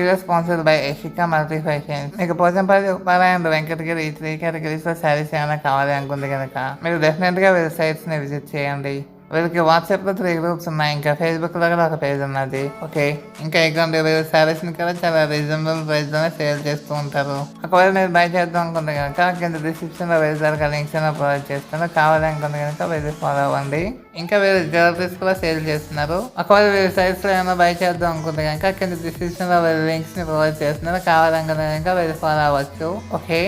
Video sponsored by Yashika multi fashion. మీకు Pochampally Uppala and Venkatagiri ఈ 3 categories లో శారీస్ ఏమైనా కావాలి అనుకుంటే కనుక మీరు డెఫినెట్ గా వీళ్ళ సైట్స్ ని విజిట్ చేయండి. వీళ్ళకి వాట్సాప్ లో 3 గ్రూప్స్ ఉన్నాయి, ఇంకా ఫేస్బుక్ లో కూడా ఒక పేజ్ ఉన్నది. ఓకే, ఇంకా ఎగ్జాంపుల్ వీళ్ళ శారీస్ ని కూడా చాలా రీజనబుల్ ప్రైస్ లోనే సేల్ చేస్తూ ఉంటారు. ఒకవేళ మీరు బై చేద్దాం అనుకుంటే కనుక కింద డిస్క్రిప్షన్ లో వీళ్ళ లింక్స్ ప్రొవైడ్ చేస్తాను. కావాలి అనుకుంటే కనుక వీళ్ళు ఫాలో అవ్వండి. ఇంకా వీళ్ళు జ్యువెలరీస్ కూడా సేల్ చేస్తున్నారు. ఒకవేళ వీళ్ళ సైట్స్ లో ఏమైనా బై చేద్దాం అనుకుంటే కనుక కింద డిస్క్రిప్షన్ లో వీళ్ళ లింక్స్ ని ప్రొవైడ్ చేస్తున్నారు. కావాలనుకుంటే కనుక వీళ్ళు ఫాలో అవ్వచ్చు. ఓకే,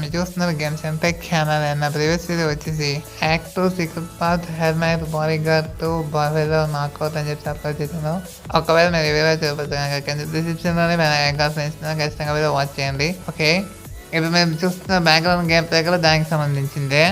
మీరు చూస్తున్నారు గేమ్స్ అంటే ఛానల్ అన్న ప్రీవియస్ వీడియో వచ్చేసి act 2 secret path helmet bodyguard 2 బార్వేలో నాకౌట్ అని చెప్పి అప్లోడ్ చేశాను. ఒకవేళ మీరు వీడియో చూడబోతున్నారు కింద డిస్క్రిప్షన్ లోనే ఖచ్చితంగా వీడియో వాచ్ చేయండి. ఓకే, ఇప్పుడు మేము చూస్తున్న బ్యాక్గ్రౌండ్ గేమ్ ప్లే కూడా దానికి సంబంధించిందే.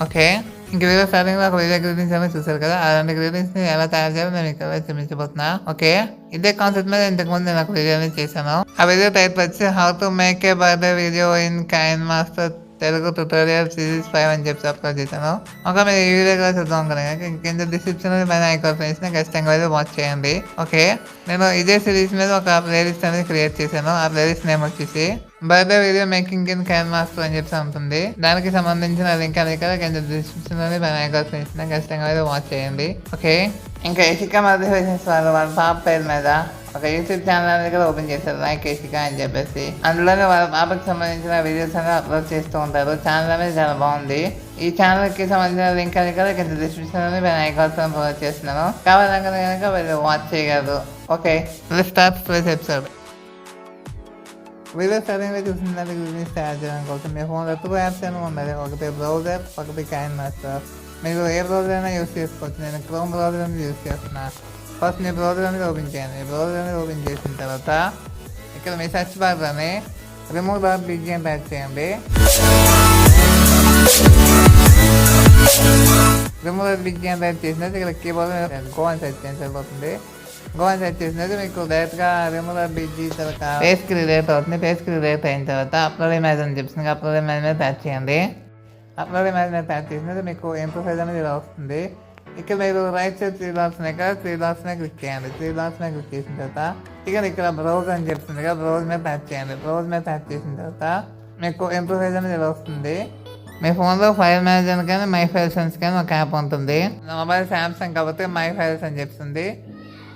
ఓకే, ఇంక వీడియో స్టార్టింగ్ లో ఒక వీడియో గ్రీటింగ్స్ అని చూసారు కదా, అలాంటి గ్రీటింగ్స్ ని ఎలా తయారు చేయాలో నేను ఇక్కడ చూపించబోతున్నా. ఓకే, ఇదే కాన్సెప్ట్ మీద ఇంతకుముందు నేను ఒక వీడియోని చేశాను. ఆ వీడియో టైటిల్ వచ్చి how to make a birthday video in KineMaster Telugu tutorial series 5 అని చెప్పి అప్లోడ్ చేశాను. ఒక మీరు ఈ వీడియో కూడా చూద్దాం కదా, కింద డిస్క్రిప్షన్ లో పైన ఐకాన్ ఫ్రెండ్స్ ని ఖచ్చితంగా అయితే వాచ్ చేయండి. ఓకే, నేను ఇదే సిరీస్ మీద ఒక ప్లేలిస్ట్ అనేది క్రియేట్ చేశాను. ఆ ప్లేలిస్ట్ నేమ్ వచ్చేసి birthday video making in KineMaster అని చెప్పి ఉంటుంది. దానికి సంబంధించిన లింక్ అనేది కదా కింద డిస్క్రిప్షన్ లోనే పైన ఐకాన్ ఫ్రెండ్స్ ని ఖచ్చితంగా అయితే వాచ్ చేయండి. ఓకే, ఇంకా యశికా మల్టీ ఫ్యాషన్ వాళ్ళ పాప పేరు మీద ఒక యూట్యూబ్ ఛానల్ అనేది కూడా ఓపెన్ చేశారు, లైక్ యశికా అని చెప్పేసి. అందులోనే వాళ్ళ పాపకి సంబంధించిన వీడియోస్ అనేది అప్లోడ్ చేస్తూ ఉంటారు. ఛానల్ అనేది చాలా బాగుంది. ఈ ఛానల్ కి సంబంధించిన లింక్ అనేది కూడా కింద డిస్క్రిప్షన్ లోనే నేను ఐకాన్స్ ప్రొవైడ్ చేస్తున్నాను. కావాలనుకున్న కనుక వీళ్ళు వాచ్ చేయగలరు. Okay, start today's episode. Video స్టార్టింగ్లో చూసిన దాని గురించి తయారు చేయడం కోసం మీ ఫోన్లో 2 యాప్స్ అని ఉండాలి. ఒకటి బ్రౌజర్ యాప్, ఒకటి కైన్ మాస్టర్. మీరు ఏ బ్రౌజర్ అయినా యూస్ చేసుకోవచ్చు. నేను క్రోమ్ బ్రౌజర్ అనేది యూస్ చేస్తున్నా. ఫస్ట్ మీ బ్రౌజర్ అనేది ఓపెన్ చేయండి. బ్రౌజర్ అనేది ఓపెన్ చేసిన తర్వాత ఇక్కడ మీ సెర్చ్ బార్లోనే remove.bg అని టైప్ చేయండి. remove.bg అని టైప్ చేసినట్టు ఇక్కడ కీబోర్డ్ గో అని సెర్చ్ చేయండి, సరిపోతుంది. గో అని సెర్చ్ చేసినట్టు మీకు డైరెక్ట్గా remove.bg తర్వాత పేజ్కి రిలేట్ అవుతుంది. పేజ్కి రిలేట్ అయిన తర్వాత అప్లోడ్ ఇమేజ్ అని చెప్తుంది. అప్లోడ్ ఇమేజ్ మీద టచ్ చేయండి. అప్లోడ్ ఇమేజ్ మీద టచ్ చేసినట్టు మీకు ఇంటర్ఫేస్ అనేది ఇలా వస్తుంది. ఇక్కడ మీరు రైట్ సైడ్ 3 డాట్స్ ఉన్నాయి కదా, 3 డాట్స్ మీద క్లిక్ చేయండి. 3 డాట్స్ మీద క్లిక్ చేసిన తర్వాత ఇక్కడ బ్రౌజ్ అని చెప్తుంది కదా, బ్రౌజ్ మీద టచ్ చేయండి. బ్రౌజ్ మీద టచ్ చేసిన తర్వాత మీకు ఇంటర్ఫేస్ అనేది ఇలా వస్తుంది. మీ ఫోన్లో ఫైల్ మేనేజర్ కానీ మై ఫైల్స్ కానీ ఒక యాప్ ఉంటుంది. మొబైల్ శాంసంగ్ కాబట్టి మై ఫైల్స్ అని చెప్తుంది.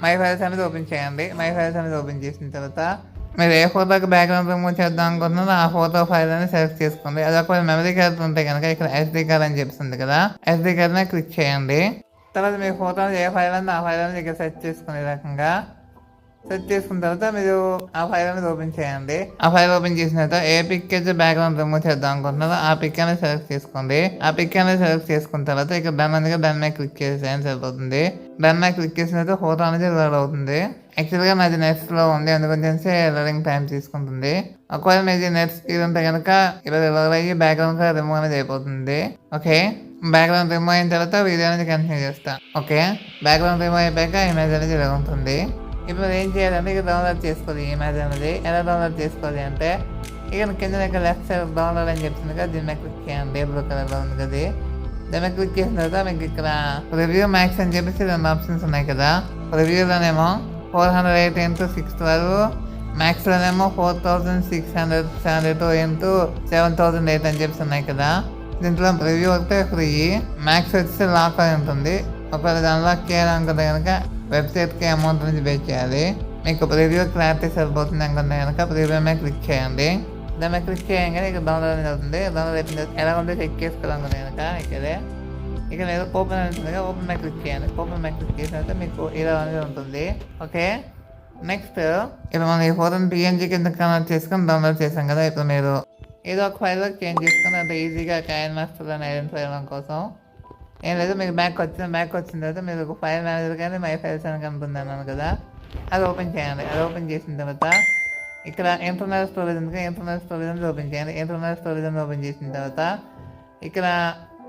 మై ఫైల్స్ అనేది ఓపెన్ చేయండి. మై ఫైల్స్ అనేది ఓపెన్ చేసిన తర్వాత మీరు ఏ ఫోటోకి బ్యాక్గ్రౌండ్ రిమూవ్ చేద్దాం అనుకుంటున్నారో ఆ ఫోటో ఫైల్ అని సెలెక్ట్ చేసుకోండి. అది ఒకవేళ మెమరీ కార్డ్ ఉంటే కనుక ఇక్కడ SD కార్డ్ అని చెప్తుంది కదా, SD కార్డ్ మీద క్లిక్ చేయండి. తర్వాత మీ ఫోటోని ఏ ఫైల్ అని ఆ ఫైల్ అనేది ఇక్కడ సెర్చ్ చేసుకునే రకంగా సెర్చ్ చేసుకున్న తర్వాత మీరు ఆ ఫైల్ అనేది ఓపెన్ చేయండి. ఆ ఫైల్ ఓపెన్ చేసిన తర్వాత ఏ పిక్ అయితే బ్యాక్గ్రౌండ్ రిమూవ్ చేద్దాం అనుకుంటున్నారో ఆ పిక్ అనేది సెలెక్ట్ చేసుకోండి. ఆ పిక్ అనేది సెలెక్ట్ చేసుకున్న తర్వాత ఇక్కడ దాని మీద క్లిక్ చేసేయండి, సరిపోతుంది. దాని మీద క్లిక్ చేసిన తర్వాత ఫోటో అనేది లోడ్ అవుతుంది. యాక్చువల్గా నాది నెట్స్లో ఉంది, అందుకని లోడింగ్ టైం తీసుకుంటుంది. ఒకవేళ మీది నెట్ స్పీడ్ ఉంటే కనుక ఇలా లోడ్ అయ్యి బ్యాక్గ్రౌండ్ రిమూవ్ అనేది అయిపోతుంది. ఓకే, బ్యాక్గ్రౌండ్ రిమూవ్ అయిన తర్వాత వీడియో అనేది కంటిన్యూ చేస్తాం. ఓకే, బ్యాక్గ్రౌండ్ రిమూవ్ అయిపోయాక ఇమేజ్ అనేది ఇలా ఉంటుంది. ఇప్పుడు ఏం చేయాలంటే ఇక డౌన్లోడ్ చేసుకోవాలి. ఇమేజ్ అనేది ఎలా డౌన్లోడ్ చేసుకోవాలి అంటే ఇక కింద లెఫ్ట్ సైడ్ డౌన్లోడ్ అని చెప్తుంది కదా, దీని మీద క్లిక్ చేయండి. బ్లూ కలర్లో ఉంది కదా, దాని మీద క్లిక్ చేసిన తర్వాత మీకు ఇక్కడ రివ్యూ మ్యాక్స్ అని చెప్పేసి 2 ఆప్షన్స్ ఉన్నాయి కదా. రివ్యూలోనేమో 408 x 612, మ్యాక్స్లోనేమో 4672 x 7008 అని చెప్పి ఉన్నాయి కదా. దీంట్లో రివ్యూ వస్తే ఫ్రీ, మ్యాక్స్ వచ్చేసి లాక్ అయి ఉంటుంది. ఒకవేళ అన్లాక్ చేయాలనుకుంటే కనుక వెబ్సైట్కి అమౌంట్ నుంచి పే చేయాలి. మీకు రివ్యూ క్లారిటీ సరిపోతుంది అనుకుంటే కనుక రివ్యూ మీద క్లిక్ చేయండి. దాని మీద క్లిక్ చేయగానే ఇక డౌన్లోడ్ అనేది అవుతుంది. డౌన్లోడ్ అయిపోయింది. ఎలా ఉంటే చెక్ చేసుకోవాలనుకుంటే కనుక ఇక్కడే ఇక్కడ ఏదో ఓపెన్ అని ఉంటుంది కదా, ఓపెన్ మీద క్లిక్ చేయండి. ఓపెన్ మీద క్లిక్ చేసిన తర్వాత మీకు ఇలా అనేది ఉంటుంది. ఓకే, నెక్స్ట్ ఇప్పుడు మనం ఈ ఫోటోని PNG కింద కన్వర్ట్ చేసుకొని డౌన్లోడ్ చేసాం కదా. ఇప్పుడు మీరు ఏదో ఒక ఫైల్లో చేంజ్ చేసుకుని అంత ఈజీగా కాయిన్ మాస్టర్ని ఐడెంటిఫై అవ్వడం కోసం ఏం లేదు. మీకు బ్యాక్ వచ్చిన తర్వాత మీరు ఒక ఫైల్ మేనేజర్ కానీ మై ఫైల్స్ అని కనుకుంది అన్నాను కదా, అది ఓపెన్ చేయండి. అది ఓపెన్ చేసిన తర్వాత ఇక్కడ ఇంటర్నల్ స్టోరేజ్ ఉంది, ఇంటర్నల్ స్టోరేజ్ అనేది ఓపెన్ చేయండి. ఇంటర్నల్ స్టోరేజ్ అని ఓపెన్ చేసిన తర్వాత ఇక్కడ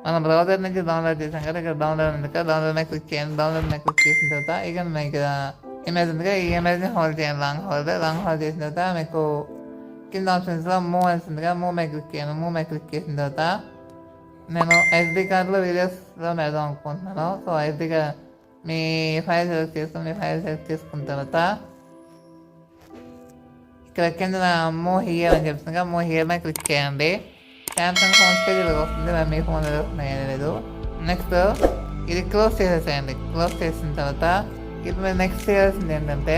మనం బ్రౌజర్ నుంచి డౌన్లోడ్ చేసాం కదా, ఇక్కడ డౌన్లోడ్ ఉంది కదా, డౌన్లోడ్ మీద క్లిక్ చేయండి. డౌన్లోడ్ మీద క్లిక్ చేసిన తర్వాత ఇక మీకు ఇక్కడ ఇమేజ్ ఉంది కదా, ఈ ఇమేజ్ని హోల్డ్ చేయండి. లాంగ్ హోల్డ్ చేసిన తర్వాత మీకు కింద ఆప్షన్స్లో మూవ్ అని ఉంది కదా, మూవ్ మీద క్లిక్ చేయండి. మూవ్ మీద క్లిక్ చేసిన తర్వాత నేను SD కార్డ్లో వీడియోస్లో పెడదాం అనుకుంటున్నాను. సో SD కార్డ్ మీ ఫైల్ సెలెక్ట్ చేసుకున్న తర్వాత ఇక్కడ కింద మూవ్ హియర్ అని చెప్తుంది కదా, మూవ్ హియర్ మీద క్లిక్ చేయండి. శాంసంగ్ ఫోన్ పేజీలో వస్తుంది, మీ ఫోన్ లేదు. నెక్స్ట్ ఇది క్లోజ్ చేసేసేయండి. క్లోజ్ చేసిన తర్వాత ఇప్పుడు మీరు నెక్స్ట్ చేయాల్సింది ఏంటంటే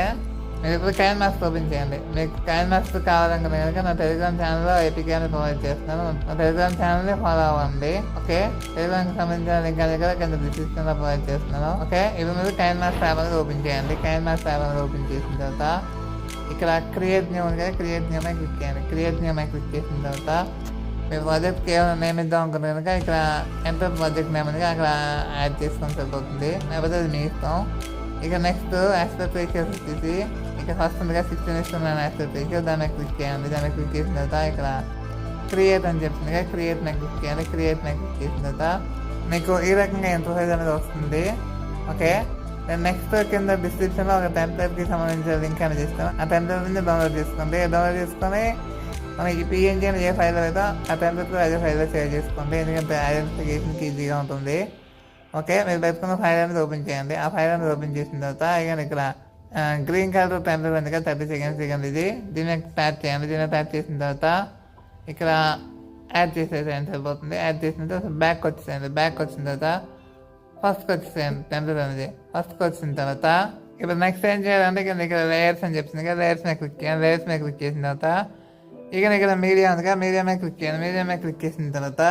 మీరు ఇప్పుడు కాయిన్ మాస్టర్ ఓపెన్ చేయండి. మీకు కాయిన్ మాస్టర్ కావాలనుకున్న కనుక నా టెలిగ్రామ్ ఛానల్లో ఏపీకే అని ప్రొవైడ్ చేస్తున్నాను. నా టెలిగ్రామ్ ఛానల్ని ఫాలో అవ్వండి. ఓకే, టెలిగ్రామ్కి సంబంధించిన లింక్ అనేది కూడా కింద డిస్క్రిప్షన్లో ప్రొవైడ్ చేస్తున్నాను. ఓకే, ఇప్పుడు మీరు కాయిన్ మాస్టర్ యాప్ అనేది ఓపెన్ చేయండి. కాయిన్ మాస్టర్ యాప్ అనేది ఓపెన్ చేసిన తర్వాత ఇక్కడ క్రియేట్ న్యూ ఉంది కదా, క్రియేట్ న్యూ మీద క్లిక్ చేయండి. క్రియేట్ న్యూ మీద క్లిక్ చేసిన తర్వాత మీరు ప్రాజెక్ట్ కేవలం నేమ్ ఇద్దాం అనుకుంటే కనుక ఇక్కడ ఎంటర్ ప్రాజెక్ట్ నేమ్ అనేది అక్కడ యాడ్ చేసుకొని సరిపోతుంది, లేకపోతే అది మీ ఇష్టం. ఇక నెక్స్ట్ ఆస్పెక్ట్ రేషియోస్ వచ్చేసి ఇక్కడ ఫస్ట్ ఉందిగా 16:9 ఆస్పెక్ట్ రేషియో, దాన్ని క్లిక్ చేయండి. దాన్ని క్లిక్ చేసిన తర్వాత ఇక్కడ క్రియేట్ అని చెప్తుంది కదా, క్రియేట్ మీద క్లిక్ చేయండి. క్రియేట్ మీద క్లిక్ చేసిన తర్వాత మీకు ఈ రకంగా ఇంటర్ఫేస్ అనేది వస్తుంది. ఓకే, నెక్స్ట్ కింద డిస్క్రిప్షన్లో ఒక టెంప్లెట్కి సంబంధించిన లింక్ అనేది ఇస్తాను. ఆ టెంప్లెట్ నుంచి డౌన్లోడ్ చేసుకోండి. డౌన్లోడ్ చేసుకొని మనకి PNG అని ఏ ఫైల్ అయితే ఆ టెంప్లెట్లో అదే ఫైల్లో సేవ్ చేసుకోండి, ఎందుకంటే ఐడెంటిఫికేషన్కి ఈజీగా ఉంటుంది. ఓకే, మీరు పెట్టుకున్న ఫైల్ అనేది ఓపెన్ చేయండి. ఆ ఫైల్ అనేది ఓపెన్ చేసిన తర్వాత ఇక ఇక్కడ గ్రీన్ కలర్ టెంప్లెట్ ఉంది కదా, 30 సెకండ్స్ ఇది. దీన్ని ట్యాప్ చేయండి. దీన్ని ట్యాప్ చేసిన తర్వాత ఇక్కడ యాడ్ చేసేసేయండి, సరిపోతుంది. యాడ్ చేసిన తర్వాత బ్యాక్ వచ్చేసేయండి. బ్యాక్ వచ్చిన తర్వాత ఫస్ట్కి వచ్చేసేయండి టెంప్లెట్ అనేది. ఫస్ట్కి వచ్చిన తర్వాత ఇప్పుడు నెక్స్ట్ ఏం చేయాలంటే ఇక్కడ లేయర్స్ అని చెప్తుంది కదా, లేయర్స్ మీద క్లిక్ చేయండి. లేయర్స్ మీద క్లిక్ చేసిన తర్వాత ఇక్కడ మీడియా ఉంది కదా, మీడియా మీద క్లిక్ చేయండి. మీడియా మీద క్లిక్ చేసిన తర్వాత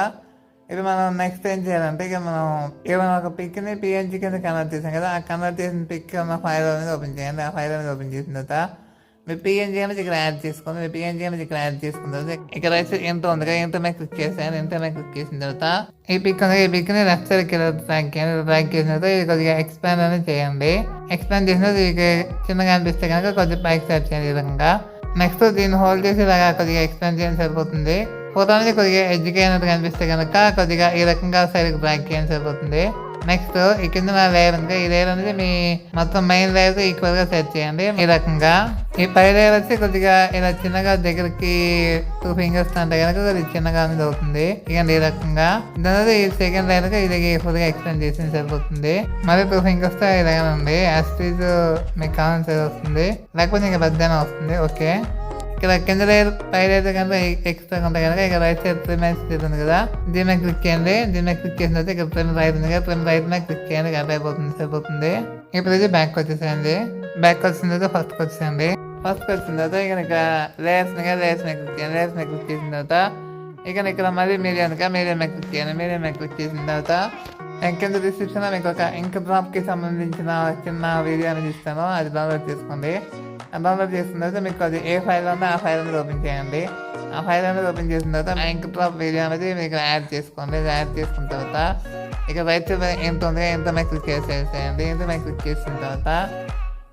ఇప్పుడు మనం నెక్స్ట్ ఏం చేయాలంటే ఇక మనం ఏమైనా ఒక పిక్ని PNG కింద కన్వర్ట్ చేసాం కదా, ఆ కన్వర్ట్ చేసిన పిక్ ఉన్న ఫైల్ అనేది ఓపెన్ చేయండి. ఆ ఫైల్ అనేది ఓపెన్ చేసిన తర్వాత మీ PNG అనేది ఇక్కడ యాడ్ చేసుకోండి. మీ PNG అనేది ఇక్కడ యాడ్ చేసుకున్న తర్వాత ఇక్కడ అయితే ఎంత ఉంది కదా, ఎంత మీద క్లిక్ చేసాను. ఎంత మీద క్లిక్ చేసిన తర్వాత ఈ పిక్ ఉంది, ఈ పిక్ని లెఫ్ట్ సైడ్ ట్రాక్ చేయండి. ట్రాక్ చేసిన తర్వాత ఇది కొద్దిగా ఎక్స్పాండ్ అనేది చేయండి. ఎక్స్పాండ్ చేసిన తర్వాత ఇది చిన్నగా అనిపిస్తే కనుక కొద్దిగా పైకి సెట్ చేయండి ఈ విధంగా. నెక్స్ట్ దీన్ని హోల్డ్ చేసి ఇలాగా కొద్దిగా ఎక్స్పాండ్ చేయడం సరిపోతుంది. ఫోటో అనేది కొద్దిగా ఎడ్జ్కి అయినట్టు కనిపిస్తే కనుక కొద్దిగా ఈ రకంగా సైడ్కి బ్యాక్ చేయడం సరిపోతుంది. నెక్స్ట్ ఈ కింద లేయర్ ఉంది, ఈ లేయర్ అనేది మీ మొత్తం మెయిన్ లేయర్ ఈక్వల్ గా సెట్ చేయండి ఈ రకంగా. ఈ పై లేయర్ వచ్చి కొద్దిగా ఇలా చిన్నగా దగ్గరికి 2 ఫింగర్స్ అంటే కనుక అది చిన్నగా అనేది అవుతుంది. ఇక ఈ రకంగా దాని ఈ సెకండ్ లేయర్ గా ఇది కొద్దిగా ఎక్స్టెండ్ చేసి సరిపోతుంది. మరి 2 ఫింగర్స్ తో ఇలాగే ఉంది. యాస్టీజ్ మీకు కావాల్సిన సైజ్ వస్తుంది, లేకపోతే ఇంకా పెద్దనే వస్తుంది. ఓకే, ఇక్కడ కింద లేయర్ పై లేయర్ కనుక ఎక్స్ట్రా ఉంటాయి కనుక ఇక్కడ రైట్ సైడ్ ప్రిమ్ ఉంది కదా, దీని మీద క్లిక్ చేయండి. దీని మీద క్లిక్ చేసిన తర్వాత ఇక్కడ ప్రిమ్ రైట్ ఉంది కదా, ప్రిమ్ రైట్ మీద క్లిక్ చేయండి. కట్ అయిపోతుంది, సరిపోతుంది. ఇప్పుడు ఇది బ్యాక్ వచ్చేసేయండి. బ్యాక్ వచ్చిన తర్వాత ఫస్ట్కి వచ్చేయండి. ఫస్ట్కి వచ్చిన తర్వాత ఇక లేయర్స్ మీద క్లిక్ చేయండి. లేయర్స్ మీద క్లిక్ చేసిన తర్వాత ఇక్కడ మళ్ళీ మీడియా మీద క్లిక్ చేయండి. మీడియా మీద క్లిక్ చేసిన తర్వాత కింద డిస్క్రిప్షన్లో మీకు ఒక ఇంక్ డ్రాప్కి సంబంధించిన చిన్న వీడియో అనేది ఇస్తాను, అది డౌన్లోడ్ చేసుకోండి. డౌన్లోడ్ చేసిన తర్వాత మీకు అది ఏ ఫైల్ ఉందో ఆ ఫైల్ అనేది ఓపెన్ చేయండి. ఆ ఫైల్ అనేది ఓపెన్ చేసిన తర్వాత ఇంక్ డ్రాప్ వీడియో అనేది మీకు యాడ్ చేసుకోండి. యాడ్ చేసుకున్న తర్వాత ఇక్కడ రైట్ సైడ్ ఎంత ఉంది ఎంత మీద క్లిక్ చేసేసేయండి. ఎంత మీద క్లిక్ చేసిన తర్వాత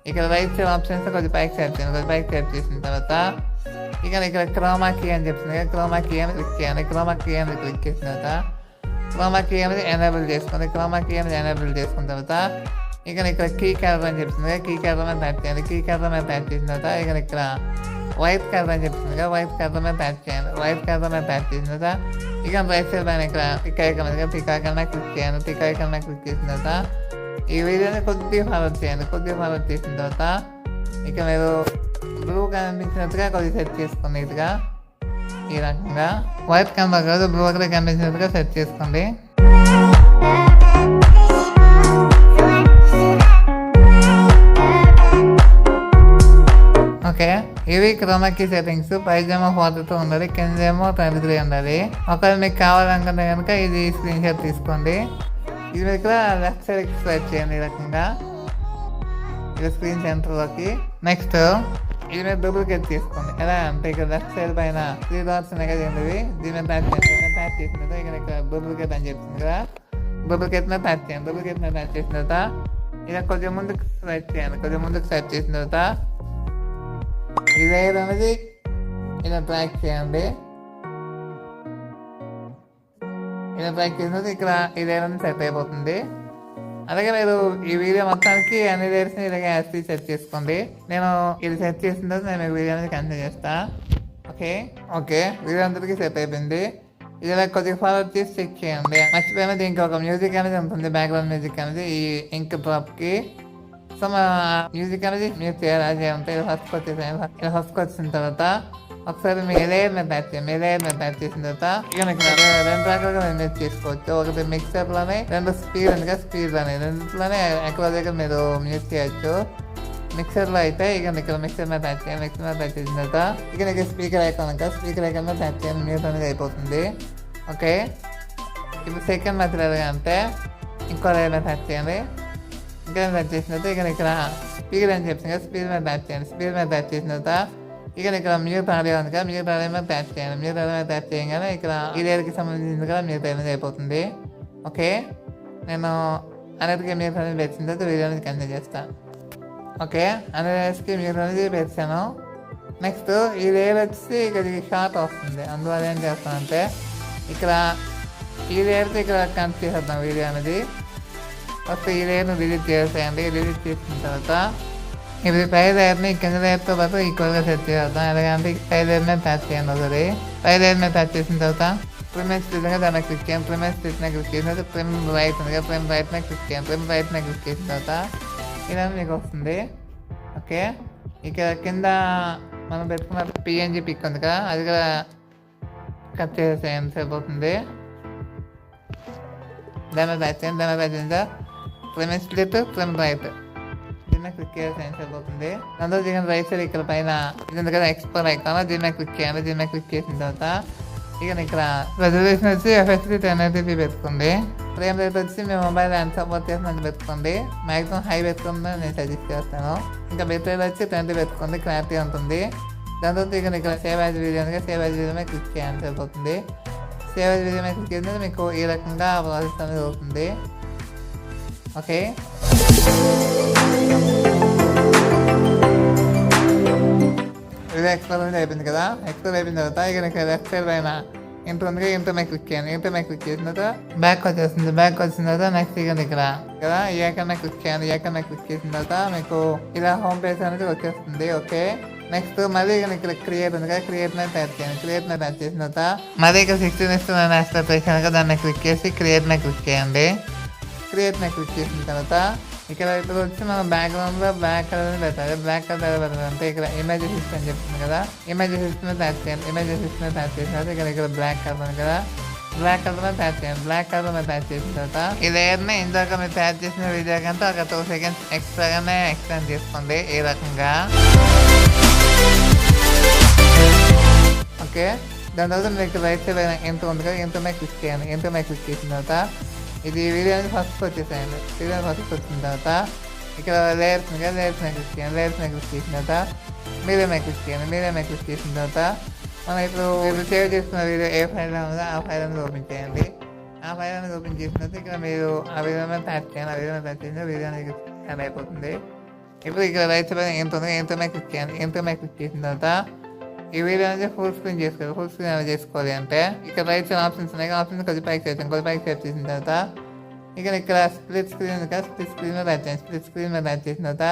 ఇక్కడ రైట్ సైడ్ ఆప్షన్స్ కొద్దిగా పైకి సెట్ చేయండి. కొద్దిగా పైకి సెట్ చేసిన తర్వాత ఇక్కడ క్రోమా కీ అని చెప్తుంది కదా, క్రోమా కీ అని క్లిక్ చేయండి. క్రోమా కీ అని క్లిక్ చేసిన తర్వాత క్రోమా కీ అనేది ఎనేబుల్ చేసుకోండి. క్రోమా కీ అనేది ఎనేబుల్ చేసుకున్న తర్వాత ఇక్కడ కీ కలర్ అని చెప్తుంది కదా, కీ కలర్ మీద టైప్ చేయండి. కీ కలర్ మీద టైప్ చేసిన తర్వాత ఇక్కడ వైట్ కలర్ అని చెప్తుంది కదా, వైట్ కలర్ మీద టైప్ చేయండి. వైట్ కలర్ మీద టైప్ చేసిన తర్వాత రైట్ సైడ్ పైన ఇక్కడ టిక్ ఐకాన్ ఉంది కదా, టిక్ ఐకాన్ మీద క్లిక్ చేయండి. టిక్ ఐకాన్ మీద క్లిక్ చేసిన తర్వాత ఈ వీడియోని కొద్దిగా ఫార్వర్డ్ చేయండి. కొద్దిగా ఫార్వర్డ్ చేసిన తర్వాత మీరు బ్లూ కనిపించినట్టుగా కొద్దిగా సెట్ చేసుకోండి. ఇదిగా ఈ రకంగా వైట్ కలర్ కాదు బ్లూ కలర్ కనిపించినట్టుగా సెట్ చేసుకోండి. ఓకే, ఇవి క్రోమాకీ సెట్టింగ్స్. పైజామా 40తో ఉండాలి, కిందేమో 23 ఉండాలి. ఒకవేళ మీకు కావాలనుకుంటే కనుక ఇది స్క్రీన్ షాట్ తీసుకోండి. ఇది మీకు లెఫ్ట్ సైడ్ స్వైప్ చేయండి ఈ రకంగా, ఇది స్క్రీన్ సెంటర్లోకి. నెక్స్ట్ ఇది మీద డూప్లికేట్ తీసుకోండి. ఎలా అంటే ఇక్కడ లెఫ్ట్ సైడ్ పైన 3 డాట్స్ ఉన్నాయి కదా, ఏంటివి దీని మీద టచ్ చేయండి. దీని మీద టచ్ చేసిన తర్వాత ఇక్కడ డూప్లికేట్ అని చెప్తుంది కదా, డూప్లికేట్ మీద టచ్ చేయండి. డూప్లికేట్ మీద టచ్ చేసిన తర్వాత ఇలా కొంచెం ముందుకు స్వైప్ చేయండి. కొంచెం ముందుకు స్వైప్ చేసిన తర్వాత ఈ లేయర్ అనేది ఇలా ట్రాక్ చేయండి. ఇలా ట్రాక్ చేసిన తర్వాత ఇక్కడ ఈ లేయర్ అనేది సెట్ అయిపోతుంది. అలాగే మీరు ఈ వీడియో మొత్తానికి అన్ని లేయర్స్ని ఇలాగే యాస్టీ సెట్ చేసుకోండి. నేను ఇది సెట్ చేసిన తర్వాత నేను మీకు వీడియో అనేది కంటిన్యూ చేస్తా. ఓకే వీడియో అందరికీ సెట్ అయిపోయింది. ఇది ఇలా కొద్దిగా ఫార్వర్డ్ చేసి చెక్ చేయండి. మర్చిపోయినా దీనికి ఒక మ్యూజిక్ అనేది ఉంటుంది, బ్యాక్గ్రౌండ్ మ్యూజిక్ అనేది ఈ ఇంక్ డ్రాప్కి. సో మన మ్యూజిక్ అనేది మీరు చేయాలి. అది అంటే ఇలా ఫస్ట్కి వచ్చేసాను. ఇలా ఫస్ట్కి వచ్చిన తర్వాత ఒకసారి మీ లేయర్ మీద టచ్ చేయండి. మీ లేయర్ మీద టచ్ చేసిన తర్వాత ఇక మీకు 2 రకాలుగా మీరు చేసుకోవచ్చు. ఒకటి మిక్సర్లోనే, 2 స్పీడ్ అనగా స్పీడ్ అని, రెండులోనే ఎక్కువ దగ్గర మీరు మ్యూట్ చేయొచ్చు. మిక్సర్లో అయితే ఇక ఇక్కడ మిక్సర్ మీద టచ్ చేయండి. మిక్సర్ మీద టచ్ చేసిన తర్వాత ఇక నీకు స్పీకర్ ఐకాన్ ఇంకా స్పీకర్ ఐకాన్ మీద టచ్ చేయండి. మ్యూట్ అనేది అయిపోతుంది. ఓకే ఇప్పుడు సెకండ్ మెథడ్ ఎలాగా అంటే ఇంకో లేయర్ మీద టచ్ చేయండి. ఇంకా టచ్ చేసిన తర్వాత ఇక ఇక్కడ స్పీకర్ అని చెప్తుంది కదా, స్పీడ్ మీద టచ్ చేయండి. స్పీడ్ మీద టచ్ చేసిన తర్వాత ఇక్కడ మ్యూట్ ఆడియో ఉంది కదా, మ్యూట్ ఆడియో మీద ట్యాప్ చేయండి. మ్యూట్ ఆడియో మీద ట్యాప్ చేయగానే ఇక్కడ ఈ లేయర్కి సంబంధించింది కదా మ్యూట్ అనేది అయిపోతుంది. ఓకే నేను అన్నిటికీ మ్యూట్ అనేది పెట్టిన తర్వాత వీడియో అనేది కంటిన్యూ చేస్తాను. ఓకే అన్ని లేయర్స్కి మ్యూట్ అనేది పెట్టాను. నెక్స్ట్ ఈ లేయర్ వచ్చి ఇక్కడ షార్ట్ వస్తుంది. అందువల్ల ఏం చేస్తానంటే ఇక్కడ ఈ లేయర్తో ఇక్కడ కనెక్ట్ చేసేద్దాం వీడియో అనేది. ఫస్ట్ ఈ లేయర్ను డిలీట్ చేసేయండి. డిలీట్ చేసిన తర్వాత ఇప్పుడు పై లేయర్ని కింద లేయర్తో పాటు ఈక్వల్గా సెట్ చేద్దాం. ఎలాగంటే పై లేయర్ మీద టచ్ చేయండి. ఒకసారి పై లేయర్ మీద టచ్ చేసిన తర్వాత ప్రిమేజ్ స్ప్లిట్ మీద దాన్ని క్లిక్ చేయండి. ప్రిమేజ్ స్ప్లిట్ మీద క్లిక్ చేసిన తర్వాత ప్రిమ్ రైట్ ఉంది కదా, ప్రిమ్ రైట్ మీద క్లిక్ చేయండి. ప్రిమ్ రైట్ మీద క్లిక్ చేసిన తర్వాత ఇలా మీకు వస్తుంది. ఓకే ఇక్కడ కింద మనం పెట్టుకున్న పిఎన్జీ పిక్ ఉంది కదా, అది కూడా కట్ చేసేయండి సరిపోతుంది. దాని టచ్ చేయండి. దాని టచ్ చేసిన ప్రిమేజ్ స్ప్లిట్ ప్రిమ్ రైట్ దీని మీద క్లిక్ చేసేయండి సరిపోతుంది. దాంతో దీని రైట్ సైడ్ ఇక్కడ పైన ఇది ఉంది కదా ఎక్స్పోర్ట్ ఐకాన్, దీని మీద క్లిక్ చేయండి. దీని మీద క్లిక్ చేసిన తర్వాత ఇక ఇక్కడ రెజల్యూషన్ వచ్చి FHD 1080p పెట్టుకోండి. ఫ్రేమ్ రేట్ వచ్చి మీ మొబైల్ ఎంత సపోర్ట్ చేస్తుందని పెట్టుకోండి. మ్యాక్సిమం హై పెట్టుకుందని నేను సజెస్ట్ చేస్తాను. ఇంకా బిట్ రేట్ వచ్చి 20 పెట్టుకోండి, క్లారిటీ ఉంటుంది. దాని తర్వాత ఇక ఇక్కడ సేవ్ యాజ్ వీడియో ఉంది కదా, సేవ్ యాజ్ వీడియో మీద క్లిక్ చేయండి సరిపోతుంది. సేవ్ యాజ్ వీడియో మీద క్లిక్ చేస్తే మీకు ఈ రకంగా ప్రాసెస్ అనేది అవుతుంది. ఓకే ఇది ఎక్స్ప్లోర్ అయిపోయింది కదా. ఎక్స్ప్లోర్ అయిపోయిన తర్వాత ఇక లెఫ్ట్ సైడ్ పైన ఇంటర్ ఉంది కదా, ఇంటర్ మీద క్లిక్ చేయండి. ఇంటర్ మీద క్లిక్ చేసిన తర్వాత బ్యాక్ వచ్చేస్తుంది. బ్యాక్ వచ్చిన తర్వాత నెక్స్ట్ ఇక ఇక్కడ కదా ఏకన్ మీద క్లిక్ చేయండి. ఏకన్ మీద క్లిక్ చేసిన తర్వాత మీకు ఇలా హోమ్ పేజ్ అనేది వచ్చేస్తుంది. ఓకే నెక్స్ట్ మళ్ళీ ఇక్కడ క్రియేట్ ఉంది కదా, క్రియేట్ మీద టచ్ చేయండి. క్రియేట్ మీద టచ్ చేసిన తర్వాత మళ్ళీ ఇక్కడ 16:9 ఆస్పెక్ట్ రేషియో కదా, దాన్ని క్లిక్ చేసి క్రియేట్ మీద క్లిక్ చేయండి. క్రియేట్ మీద క్లిక్ చేసిన తర్వాత ఇక్కడ ఇప్పుడు వచ్చి మనం బ్యాక్గ్రౌండ్లో బ్లాక్ కలర్ పెట్టాలి. బ్లాక్ కలర్ పెట్టాలంటే ఇక్కడ ఇమేజ్ సిస్టమ్ అని చెప్తుంది కదా, ఇమేజ్ సిస్టమ్ మీద ట్యాప్ చేయండి. ఇమేజ్ సిస్టమ్ మీద ట్యాప్ చేసిన తర్వాత ఇక్కడ బ్లాక్ కలర్ ఉంది కదా, బ్లాక్ కలర్ మీద ట్యాప్ చేయండి. బ్లాక్ కలర్ మీద ట్యాప్ చేసిన తర్వాత ఈ లేయర్ని ఇందాక మీరు ట్యాప్ చేసిన వీడియో కంటే ఒక 2 సెకండ్స్ ఎక్స్ట్రాగానే ఎక్స్టెండ్ చేసుకోండి ఈ రకంగా. ఓకే దాని తర్వాత మీకు రైట్ సైడ్ ఎంత ఉంది కదా, ఎంత మీద క్లిక్ చేయండి. ఎంత మీద క్లిక్ చేసిన తర్వాత ఇది వీడియో అనేది ఫస్ట్కి వచ్చేసాయండి. వీడియో ఫస్ట్కి వచ్చిన తర్వాత ఇక్కడ లేయర్స్ ఉంది కదా, లేయర్స్ మీద క్లిక్ చేయండి. లేయర్స్ మీద క్లిక్ చేసిన తర్వాత మీడియా మీద క్లిక్ చేయండి. మీడియా మీద క్లిక్ చేసిన తర్వాత మనం ఇప్పుడు సేవ్ చేసుకున్న వీడియో ఏ ఫైల్ ఉందో ఆ ఫైల్ అనేది ఓపెన్ చేయండి. ఆ ఫైల్ అనేది ఓపెన్ చేసిన తర్వాత ఇక్కడ మీరు ఆ వీడియో మీద ట్యాప్ చేయండి. ఆ వీడియో మీద ట్యాప్ చేసిన వీడియో అనేది స్టార్ట్ అయిపోతుంది. ఇప్పుడు ఇక్కడ రైట్ సైడ్ ఎంత ఉంది ఎంత మీద క్లిక్ చేయండి. ఎంత మీద క్లిక్ చేసిన తర్వాత ఈ వీడియో అనేది ఫుల్ స్క్రీన్ చేసుకోవాలి. ఫుల్ స్క్రీన్ ఎలా చేసుకోవాలి అంటే ఇక్కడ రైట్ సైడ్ ఆప్షన్స్ ఉన్నాయి. ఆప్షన్స్ కొద్ది పైకి చేస్తాం. కొద్ది పైకి సేవ్ చేసిన తర్వాత ఇక్కడ స్ప్లిట్ స్క్రీన్ ఉంది కదా, స్ప్లిట్ స్క్రీన్ మీద ట్యాప్ చేయండి. స్ప్లిట్ స్క్రీన్ మీద ట్యాప్ చేసిన తర్వాత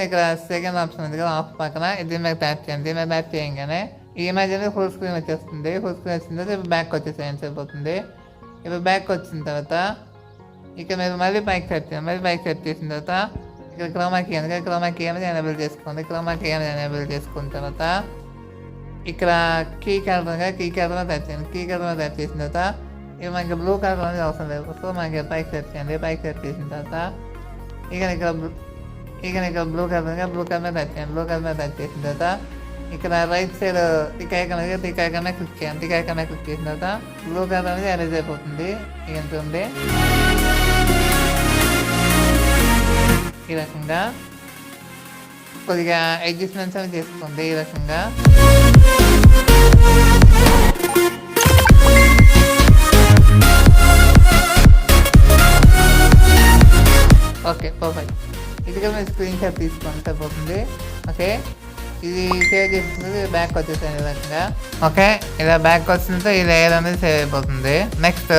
ఇక్కడ సెకండ్ ఆప్షన్ ఉంది కదా ఆఫ్ పక్కన, దీని మీద ట్యాప్ చేయండి. దీని మీద ట్యాప్ చేయగానే ఈ ఇమేజ్ అనేది ఫుల్ స్క్రీన్ వచ్చేస్తుంది. ఫుల్ స్క్రీన్ వచ్చిన తర్వాత ఇప్పుడు బ్యాక్ వచ్చేసేయండి సరిపోతుంది. ఇప్పుడు బ్యాక్ వచ్చిన తర్వాత ఇక్కడ మీరు మళ్ళీ పైకి సెట్ చేయండి. మళ్ళీ పైకి సెట్ చేసిన తర్వాత ఇక్కడ క్రోమాకీ ఉంది కదా, క్రోమాకీ అనేది ఎనేబుల్ చేసుకోండి. క్రోమాకీ అనేది ఎనేబుల్ చేసుకున్న తర్వాత ఇక్కడ కీ కలర్ ఉంది కదా, కీ కలర్ మీద టచ్ చేయండి. కీ కలర్ మీద టచ్ చేసిన తర్వాత ఇక మనకి బ్లూ కలర్ అనేది అవసరం లేదు. సో మనకి పైకి సెట్ చేయండి. పైకి సెట్ చేసిన తర్వాత ఇక్కడ బ్లూ కలర్ ఉంది కదా, బ్లూ కలర్ మీద టచ్ చేయండి. బ్లూ కలర్ మీద టచ్ చేసిన తర్వాత ఇక్కడ రైట్ సైడ్ టిక్ ఐకాన్ ఉంది కదా, టిక్ ఐకాన్ మీద క్లిక్ చేయండి. టిక్ ఐకాన్ మీద క్లిక్ చేసిన తర్వాత బ్లూ కలర్ అనేది అరేంజ్ అయిపోతుంది. ఇక ఎంత ఉంది ఈ రకంగా. కొద్దిగా అడ్జస్ట్మెంట్స్ అని చేసుకోండి ఈ రకంగా. Okay perfect. ఇది కూడా మీరు స్క్రీన్ షాట్ తీసుకోండి సరిపోతుంది. ఓకే ఇది సేవ్ చేసుకుంటే బ్యాక్ వచ్చేసాను ఈ రకంగా. ఓకే ఇలా బ్యాక్ వచ్చినంత ఈ లేయర్ అనేది సేవ్ అయిపోతుంది. నెక్స్ట్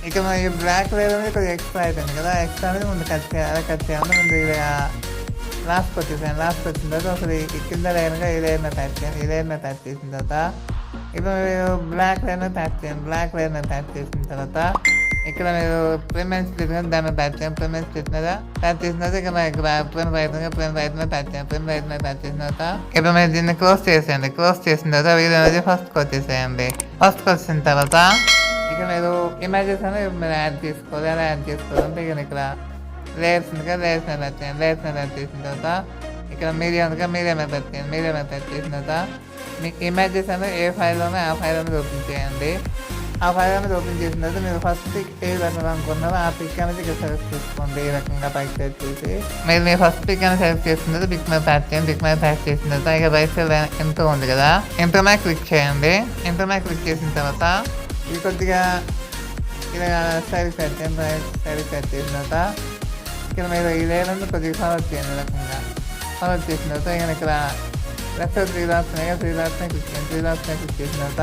ఇక ఈ బ్లాక్ లేయర్ అనేది కొద్దిగా ఎక్స్ట్రా అయిపోయింది కదా, ఎక్స్ట్రా అనేది ముందు కట్ చేయాలి. ముందు ఇలా లాస్ట్కి వచ్చేసాను. లాస్ట్కి వచ్చిన తర్వాత ఒకటి కింద లేయర్గా ఈ లేయర్ని టచ్ చేయండి. ఈ లేయర్ని టచ్ చేసిన తర్వాత ఇప్పుడు మీరు బ్లాక్ లేయర్ని టచ్ చేయండి. బ్లాక్ లేయర్ని టచ్ చేసిన తర్వాత ఇక్కడ మీరు ప్రిమెంట్ స్ప్లిట్ దాన్ని టచ్ చేయండి. ప్రిమెంట్ స్ప్లిట్ మీద టచ్ చేసిన తర్వాత ఇక్కడ ప్రిన్ రైట్ మీద టచ్ చేయండి. ప్రిన్ రైట్ మీద టచ్ చేసిన తర్వాత ఇప్పుడు మీరు దీన్ని క్లోజ్ చేసేయండి. క్లోజ్ చేసిన తర్వాత వీడియో అనేది ఫస్ట్కి వచ్చేసేయండి. ఫస్ట్కి వచ్చిన తర్వాత ఇక మీరు ఇమేజెస్ అనేది మీరు యాడ్ చేసుకోవాలి. అలా యాడ్ చేసుకోవాలంటే ఇక ఇక్కడ లేయర్స్ ఉంది కదా, లేయర్స్ మీద టచ్ చేయండి. లేయర్స్ మీద టచ్ చేసిన తర్వాత ఇక్కడ మీడియా ఉంది కదా, మీడియా మీద టచ్ చేయండి. మీడియా మీద టచ్ చేసిన తర్వాత మీకు ఇమేజెస్ అనేది ఏ ఫైల్లోనే ఆ ఫైల్ అనేది ఓపెన్ చేయండి. ఆ ఫైల్ అనేది ఓపెన్ చేసిన తర్వాత మీరు ఫస్ట్ పిక్ ఏ రకంగా అనుకున్నారో ఆ పిక్ అనేది ఇక్కడ సెలెక్ట్ చేసుకోండి. ఈ రకంగా పైకి సెలెక్ట్ చేసి మీరు ఫస్ట్ పిక్ అనేది సెలెక్ట్ చేసిన తర్వాత పిక్ మీద ప్యాక్ చేయండి. పిక్ మీద ప్యాక్ చేసిన తర్వాత ఇక రైట్ సైడ్ ఎంటర్ ఉంది కదా, ఎంటర్ మీద క్లిక్ చేయండి. ఎంటర్ మీద క్లిక్ చేసిన తర్వాత ఇది కొద్దిగా ఇలా సైడ్ సెట్ చేయండి. సైడ్ సెట్ చేసిన తర్వాత ఇక్కడ మీరు ఈ లేయర్ అనేది కొద్దిగా ఫార్వర్డ్ చేయండి. ఈ రకంగా ఫార్వర్డ్ చేసిన తర్వాత ఇక్కడ లెఫ్ట్ సైడ్ 3 డాట్స్ ఉన్నాయి కదా, 3 డాట్స్ని క్లిక్ చేయండి. 3 డాట్స్ని క్లిక్ చేసిన తర్వాత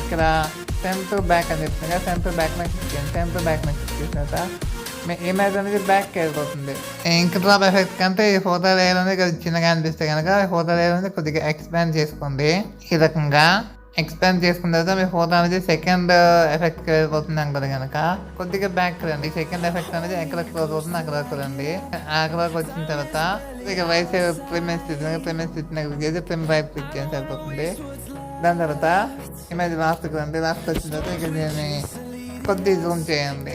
ఇక్కడ సెంటర్ బ్యాక్ అని చెప్తుంది కదా, సెంటర్ బ్యాక్ మీద క్లిక్ చేయండి. సెంటర్ బ్యాక్ మీద క్లిక్ చేసిన తర్వాత మీ ఇమేజ్ అనేది బ్యాక్కి వెళ్ళిపోతుంది. ఇంక్ డ్రాప్ ఎఫెక్ట్ కంటే ఈ ఫోటో లేయర్ అనేది కొద్దిగా చిన్నగా అనిపిస్తే కనుక ఫోటో లేయర్ అనేది కొద్దిగా ఎక్స్పాండ్ చేసుకోండి. ఈ రకంగా ఎక్స్పాండ్ చేసుకున్న తర్వాత మీ ఫోటో అనేది సెకండ్ ఎఫెక్ట్కి వెళ్ళిపోతుంది అనుకోండి కనుక కొద్దిగా బ్యాక్ రండి. సెకండ్ ఎఫెక్ట్ అనేది ఎక్కడ క్లోజ్ అవుతుంది అక్కడ రండి. అక్కడికి వచ్చిన తర్వాత ఇక రైట్ సైడ్ ప్రిమెంట్ క్లిక్ చేసి ప్రిమ్ రైట్ క్లిక్ చేయండి సరిపోతుంది. దాని తర్వాత ఇమేజ్ లాస్ట్కి రండి. లాస్ట్ వచ్చిన తర్వాత ఇక దీన్ని కొద్దిగా జూమ్ చేయండి.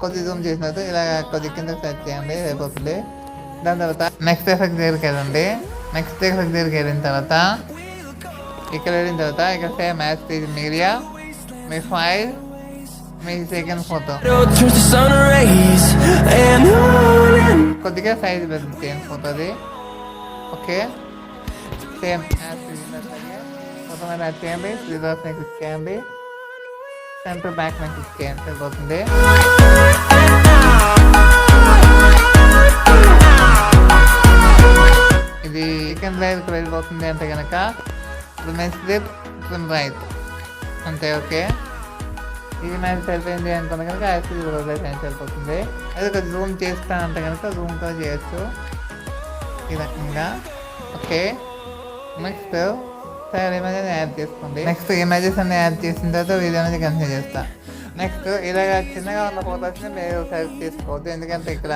కొద్దిగా జూమ్ చేసిన తర్వాత ఇలా కొద్దిగా కింద సెట్ చేయండి అయిపోతుంది. దాని తర్వాత నెక్స్ట్ ఎఫెక్ట్ దగ్గరికి వెళ్ళండి. నెక్స్ట్ ఎఫెక్ట్ దగ్గరికి వెళ్ళిన తర్వాత ఇక్కడ సేమ్ యాజ్ మీడియా, మీ ఫైల్, మీ సెకండ్ ఫోటో కొద్దిగా సైజ్ పెంచేయండి ఫోటోది. ఓకే సేమ్ ఫోటో మీద యాడ్ చేయండి. 3 డాట్స్ మీద క్లిక్ చేయండి. సెంటర్ బ్యాక్ మీద క్లిక్ చేయండి సరిపోతుంది. ఇది సెకండ్ లైన్కి వెళ్ళిపోతుంది అంటే కనుక ప్రిమ్ రైట్ అంతే. ఓకే ఇది మ్యాచ్ సరిపోయింది అనుకున్న కనుక యాక్చువల్లీ వదిలేసి సరిపోతుంది. అది ఒక జూమ్ చేస్తానంటే కనుక జూమ్తో చేయొచ్చు ఈ రకంగా. ఓకే నెక్స్ట్ ఇమేజెస్ యాడ్ చేసుకోండి. నెక్స్ట్ ఇమేజెస్ అన్ని యాడ్ చేసిన తర్వాత వీడియో అనేది కంటిన్యూ చేస్తా. నెక్స్ట్ ఇలాగ చిన్నగా ఉన్న ఫోటోస్ని మీరు సెలెక్ట్ చేసుకోవద్దు, ఎందుకంటే ఇక్కడ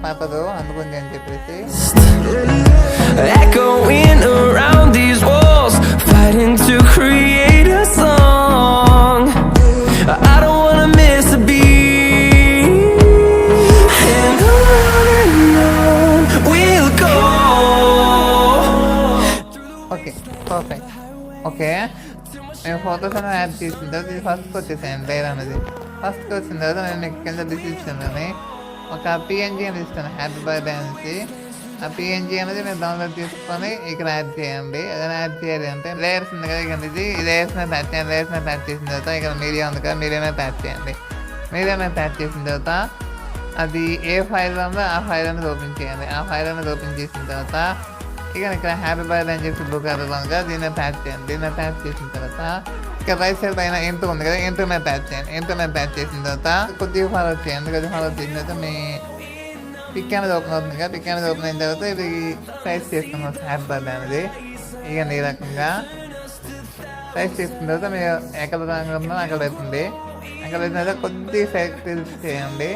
పడదు అందుకుంది అని చెప్పేసి. Okay perfect. ఓకే మేము ఫోటోస్ అనేది యాడ్ చేసిన తర్వాత ఇది ఫస్ట్కి వచ్చేసాను లేయర్ అనేది. ఫస్ట్కి వచ్చిన తర్వాత నేను మీకు కింద డిస్క్రిప్షన్లోని ఒక పిఎన్జీ అనేది ఇస్తాను హ్యాపీ బర్త్డే అనేసి. ఆ పిఎన్జీ అనేది మీరు డౌన్లోడ్ చేసుకొని ఇక్కడ యాడ్ చేయండి. ఏదైనా యాడ్ చేయాలి అంటే లేయర్స్ ఉంది కదా, ఇక్కడ ఇది ఈ లేయర్స్ మీద యాడ్ చేయండి. లేయర్స్ మీద యాడ్ చేసిన తర్వాత ఇక్కడ మీడియా ఉంది కదా, మీడియా మీద యాడ్ చేయండి. మీడియా మీద యాడ్ చేసిన తర్వాత అది ఏ ఫైల్ ఉందో ఆ ఫైల్ అనేది ఓపెన్ చేయండి. ఆ ఫైల్ అనేది ఓపెన్ చేసిన తర్వాత ఇక్కడ హ్యాపీ బర్త్డే అని చెప్పి బ్లూ కలర్గా దీన్ని ప్యాచ్ చేయండి. దీన్ని ప్యాచ్ చేసిన తర్వాత ఇక్కడ రైట్ సైడ్ పైన ఎంటర్ ఉంది కదా, ఎంటర్ మీద ప్యాచ్ చేయండి. ఎంటర్ మీద ప్యాచ్ చేసిన తర్వాత కొద్దిగా ఫార్వర్డ్ చేయండి. కొద్దిగా ఫార్వర్డ్ చేసిన తర్వాత మీ పిక్ అనేది ఓపెన్ అవుతుంది కదా, పిక్ అనేది ఓపెన్ అయిన తర్వాత ఇది సైజ్ చేసుకున్నాం హ్యాపీ బర్త్డే అనేది. ఇక ఈ రకంగా సైజ్ చేసుకున్న తర్వాత మీరు ఎక్కడ ఉందో అక్కడ అవుతుంది. అక్కడ వచ్చిన తర్వాత కొద్దిగా సైజ్ చేయండి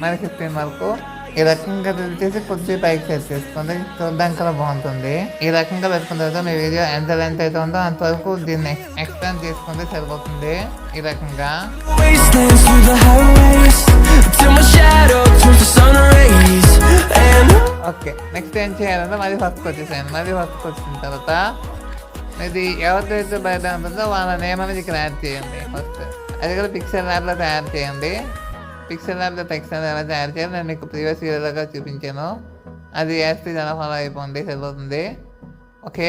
మరి 15 వరకు. ఈ రకంగా చేసి కొద్దిగా పైకి సెట్ చేసుకోండి, చూడడానికి కూడా బాగుంటుంది. ఈ రకంగా పెట్టుకున్న తర్వాత మీ వీడియో ఎంత లెంత్ అయితే ఉందో అంతవరకు దీన్ని ఎక్స్టెండ్ చేసుకుంటే సరిపోతుంది. ఈ రకంగా ఓకే నెక్స్ట్ ఏం చేయాలంటే మళ్ళీ ఫస్ట్కి వచ్చేసాను. మళ్ళీ ఫస్ట్కి వచ్చిన తర్వాత ఇది ఎవరిదైతే బయట ఉంటుందో వాళ్ళ నేమ్ అనేది ఇక్కడ యాడ్ చేయండి. ఫస్ట్ అది కూడా పిక్సెల్ ల్యాబ్లో యాడ్ చేయండి. పిక్సెల్ ల్యాబ్లో టెక్స్ట్ అనేది ఎలా తయారు చేయాలి నేను మీకు ప్రీవియస్ వీడియోగా చూపించాను. అది వేస్తే చాలా ఫాలో అయిపోండి, సరిపోతుంది. ఓకే,